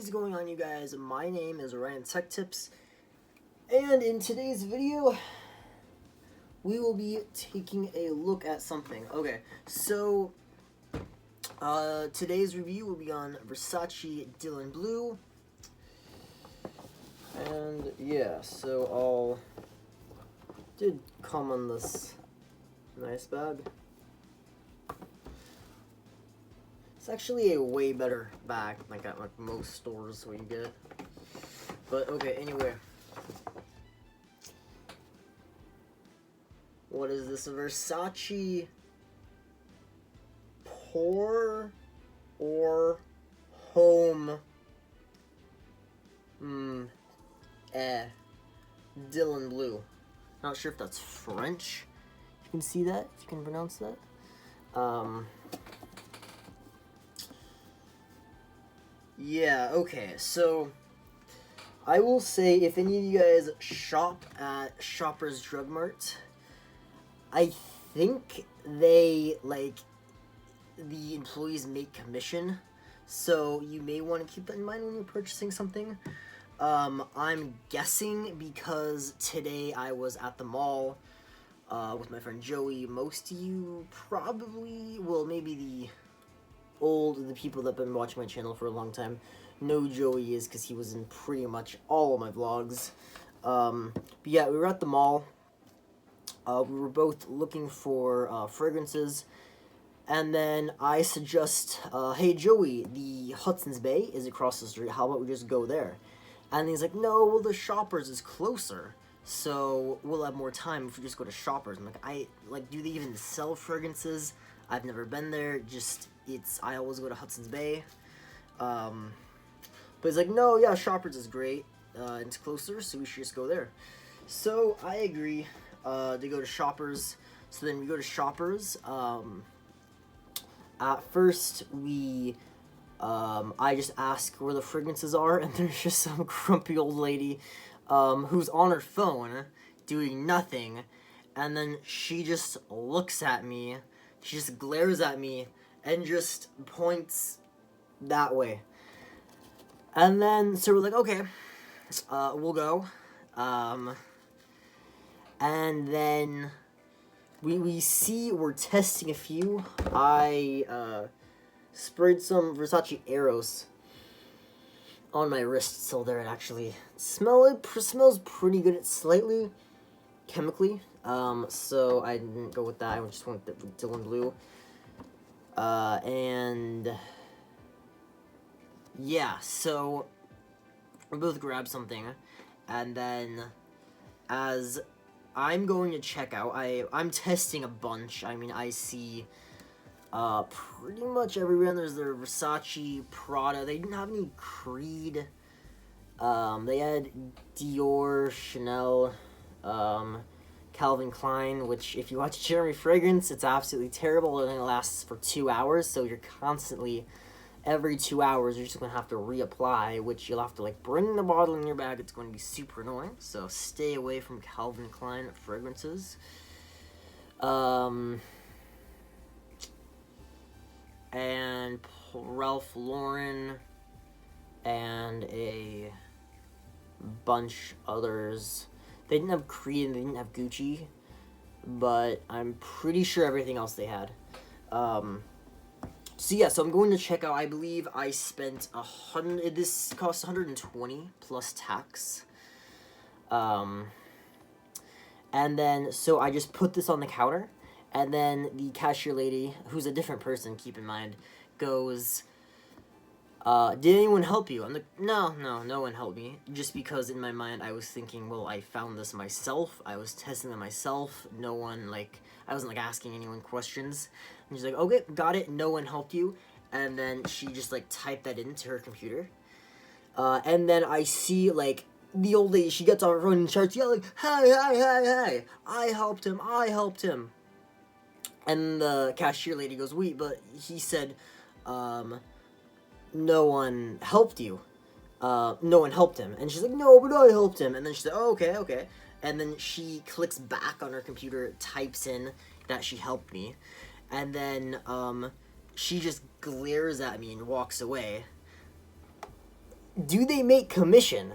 is going on, you guys? My name is Ryan Tech Tips, and in today's video, we will be taking a look at something. Okay, so today's review will be on Versace Dylan Blue, and yeah, so did come on this nice bag. It's actually a way better bag, like at most stores where you get it. But okay, anyway. What is this? A Versace Pour or Home Dylan Blue. Not sure if that's French. You can see that, if you can pronounce that. Yeah, okay, so I will say, if any of you guys shop at Shoppers Drug Mart, I think they, the employees make commission, so you may want to keep that in mind when you're purchasing something. I'm guessing because today I was at the mall with my friend Joey. Most of you probably, well, maybe the people that have been watching my channel for a long time know Joey is, because he was in pretty much all of my vlogs. But yeah, we were at the mall. We were both looking for fragrances, and then I suggest, hey Joey, the Hudson's Bay is across the street, how about we just go there? And he's like, no, well, the Shoppers is closer, so we'll have more time if we just go to Shoppers. I'm like, do they even sell fragrances? I've never been there, I always go to Hudson's Bay. But he's like, no, yeah, Shoppers is great, it's closer, so we should just go there. So I agree to go to Shoppers. So then we go to Shoppers. At first, I just ask where the fragrances are, and there's just some grumpy old lady who's on her phone doing nothing, and then she just looks at me. She just glares at me and just points that way. And then, so we're like, okay, we'll go. And then we see we're testing a few. I sprayed some Versace Eros on my wrist, so there it actually smells pretty good. It's slightly chemically. So I didn't go with that. I just went with Dylan Blue. And yeah, so we both grabbed something, and then as I'm going to check out, I'm testing a bunch. I mean, I see pretty much everywhere. There's the Versace, Prada. They didn't have any Creed. They had Dior, Chanel, Calvin Klein, which if you watch Jeremy Fragrance, it's absolutely terrible. It only lasts for 2 hours, so you're constantly, every 2 hours, you're just going to have to reapply, which you'll have to, bring the bottle in your bag. It's going to be super annoying, so stay away from Calvin Klein fragrances. And Ralph Lauren, and a bunch others. They didn't have Creed and they didn't have Gucci, but I'm pretty sure everything else they had. So yeah, so I'm going to check out. I believe I spent this cost $120 plus tax. And then, so I just put this on the counter, and then the cashier lady, who's a different person, keep in mind, goes, did anyone help you? I'm like, no one helped me. Just because in my mind I was thinking, well, I found this myself. I was testing them myself. No one, I wasn't, asking anyone questions. And she's like, okay, got it. No one helped you. And then she just, typed that into her computer. And then I see, the old lady, she gets on her phone and starts yelling, hey, I helped him. And the cashier lady goes, wait, but he said, no one helped you. No one helped him. And she's like, no, but I helped him. And then she said, oh, okay. And then she clicks back on her computer, types in that she helped me. And then, she just glares at me and walks away. do they make commission?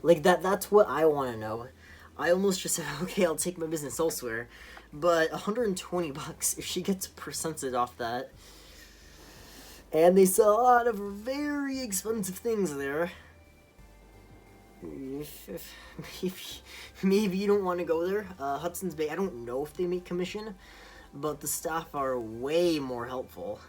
Like, that's what I want to know. I almost just said, okay, I'll take my business elsewhere. But $120, if she gets percentage off that. And they sell a lot of very expensive things there. Maybe you don't want to go there. Hudson's Bay, I don't know if they make commission, but the staff are way more helpful.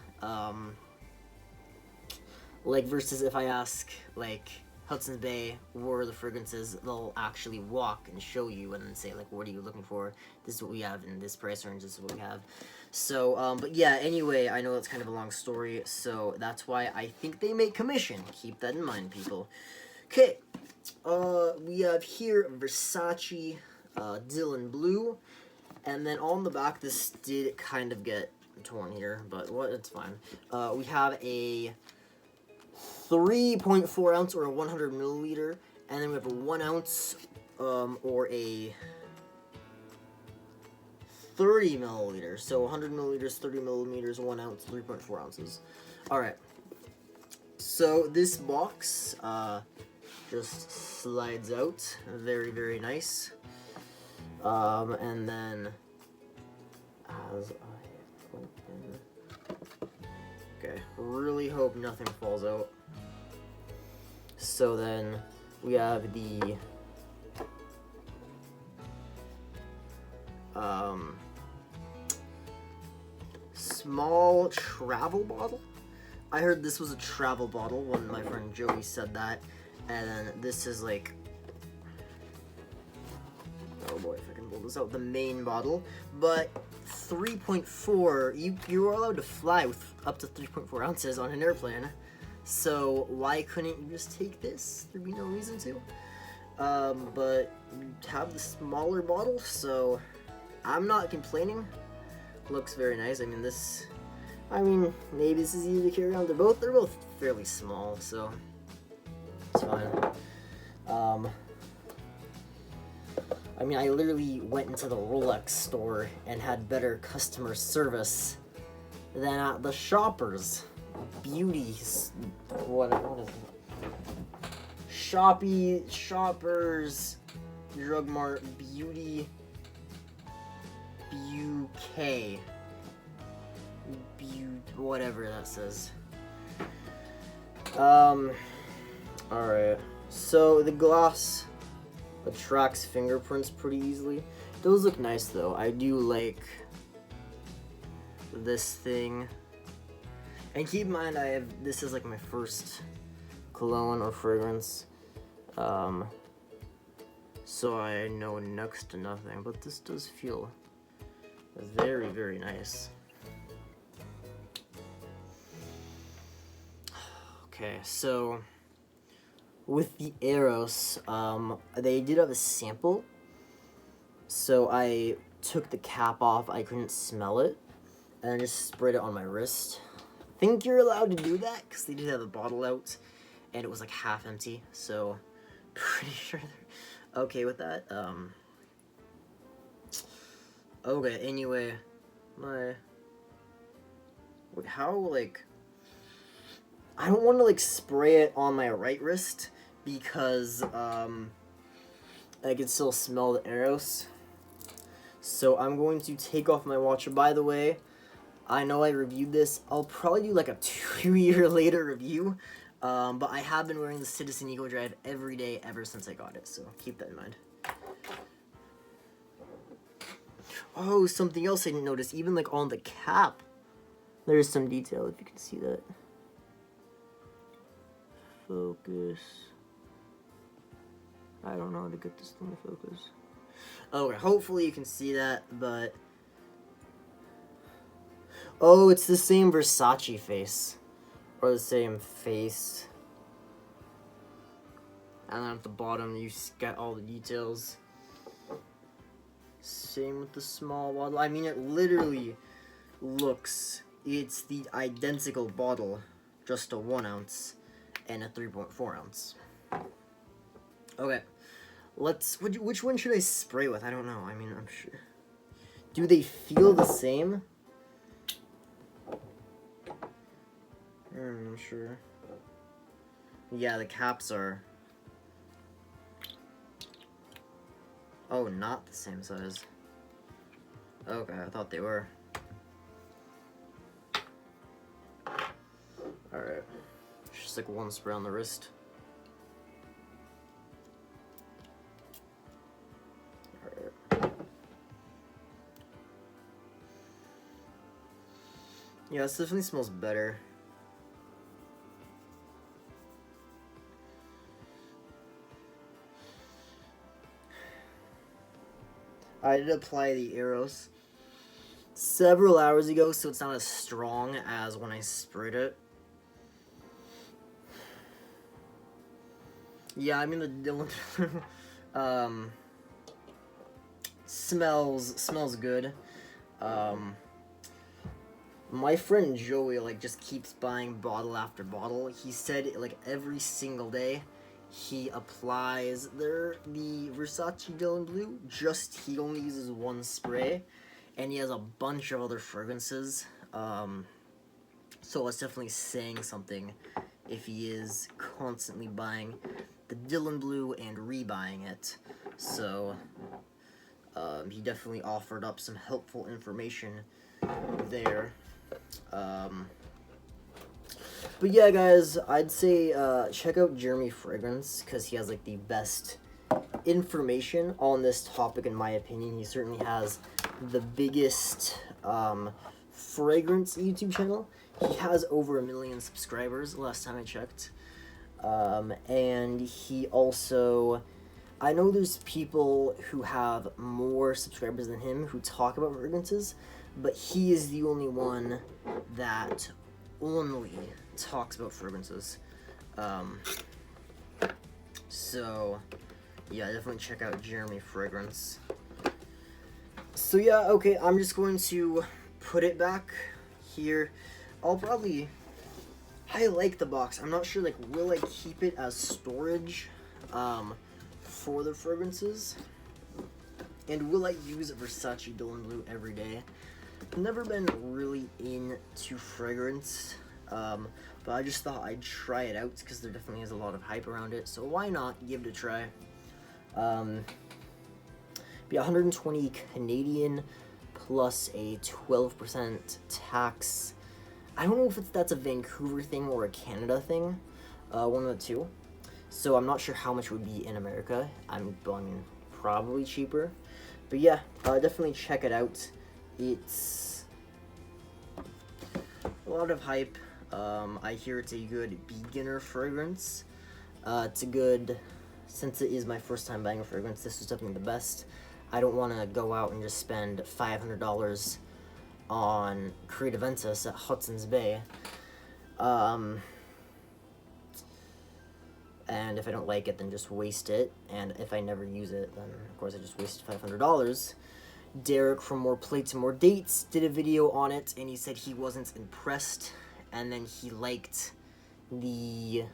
Like, versus if I ask, like, Hudson's Bay, where are the fragrances, they'll actually walk and show you and then say, like, what are you looking for? This is what we have in this price range, this is what we have. So, but yeah, anyway, I know that's kind of a long story, so that's why I think they make commission. Keep that in mind, people. Okay, we have here Versace Dylan Blue, and then on the back, this did kind of get torn here, but what, it's fine. We have a 3.4 ounce or a 100 milliliter, and then we have a 1 ounce or a 30 milliliters. So 100 milliliters, 30 millimeters, 1 ounce, 3.4 ounces. Alright. So this box just slides out. Very, very nice. And then as I open. Okay, really hope nothing falls out. So then we have the small travel bottle. I heard this was a travel bottle when my friend Joey said that. And then this is like, oh boy, if I can pull this out, the main bottle. But 3.4, you are allowed to fly with up to 3.4 ounces on an airplane. So why couldn't you just take this? There'd be no reason to. But you have the smaller bottle, so I'm not complaining. Looks very nice. I mean, maybe this is easy to carry around. They're both fairly small, so it's fine. I mean, I literally went into the Rolex store and had better customer service than at the Shoppers. Beauties. What is it? Shoppers, Drug Mart, Beauty, BUK. Whatever that says. Alright. So the glass attracts fingerprints pretty easily. Those look nice though. I do like this thing. And keep in mind, this is like my first cologne or fragrance. So I know next to nothing, but this does feel very, very nice. Okay, so with the Eros, they did have a sample. So I took the cap off, I couldn't smell it, and I just sprayed it on my wrist. I think you're allowed to do that, because they did have a bottle out, and it was like half empty, so pretty sure they're okay with that. Okay, anyway, I don't want to, like, spray it on my right wrist, because, I can still smell the Eros. So I'm going to take off my watch. By the way, I know I reviewed this. I'll probably do, like, a 2-year later review. But I have been wearing the Citizen Eco Drive every day ever since I got it, so keep that in mind. Oh, something else I didn't notice, even, like, on the cap, there's some detail, if you can see that. Focus. I don't know how to get this thing to focus. Okay, hopefully you can see that, but... Oh, it's the same Versace face. Or the same face. And then at the bottom, you get all the details. Same with the small bottle. I mean, it literally looks... It's the identical bottle. Just a 1 ounce and a 3.4 ounce. Okay. Which one should I spray with? I don't know. I mean, I'm sure. Do they feel the same? I'm not sure. Yeah, the caps are... Oh, not the same size. Okay, I thought they were. Alright. Just like one spray on the wrist. Alright. Yeah, this definitely smells better. I did apply the Eros several hours ago, so it's not as strong as when I sprayed it. Yeah, I mean the Dylan smells good. My friend Joey like just keeps buying bottle after bottle. He said like every single day he applies the Versace Dylan Blue. Just he only uses one spray, and he has a bunch of other fragrances. So it's definitely saying something if he is constantly buying the Dylan Blue and rebuying it. So he definitely offered up some helpful information there. But yeah, guys, I'd say check out Jeremy Fragrance because he has like the best information on this topic in my opinion. He certainly has the biggest fragrance YouTube channel. He has over 1 million subscribers last time I checked. And he also, I know there's people who have more subscribers than him who talk about fragrances, but he is the only one that only talks about fragrances. So yeah, definitely check out Jeremy Fragrance. So yeah, okay, I'm just going to put it back here. I'll probably, I like the box. I'm not sure, like, will I keep it as storage for the fragrances? And will I use Versace Dylan Blue every day? I've never been really into fragrance, but I just thought I'd try it out because there definitely is a lot of hype around it. So why not give it a try? Be 120 Canadian plus a 12% tax. I don't know if that's a Vancouver thing or a Canada thing, one of the two. So I'm not sure how much it would be in America. I mean, probably cheaper. But yeah, definitely check it out. It's a lot of hype. I hear it's a good beginner fragrance. It's a good, since it is my first time buying a fragrance, this is definitely the best. I don't want to go out and just spend $500 on Creative Ventus at Hudson's Bay. And if I don't like it, then just waste it. And if I never use it, then of course I just wasted $500. Derek from More Plates and More Dates did a video on it, and he said he wasn't impressed. And then he liked the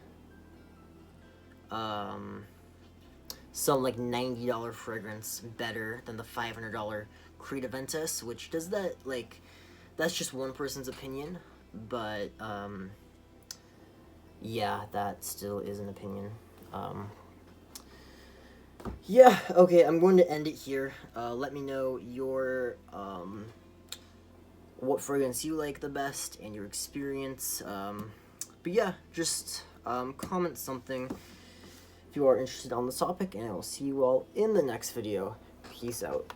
some like $90 fragrance better than the $500 Creative Ventus, which does that, like, that's just one person's opinion, but yeah, that still is an opinion. Yeah, okay, I'm going to end it here. Let me know your what fragrance you like the best and your experience. But yeah, just comment something if you are interested on this topic, and I will see you all in the next video. Peace out.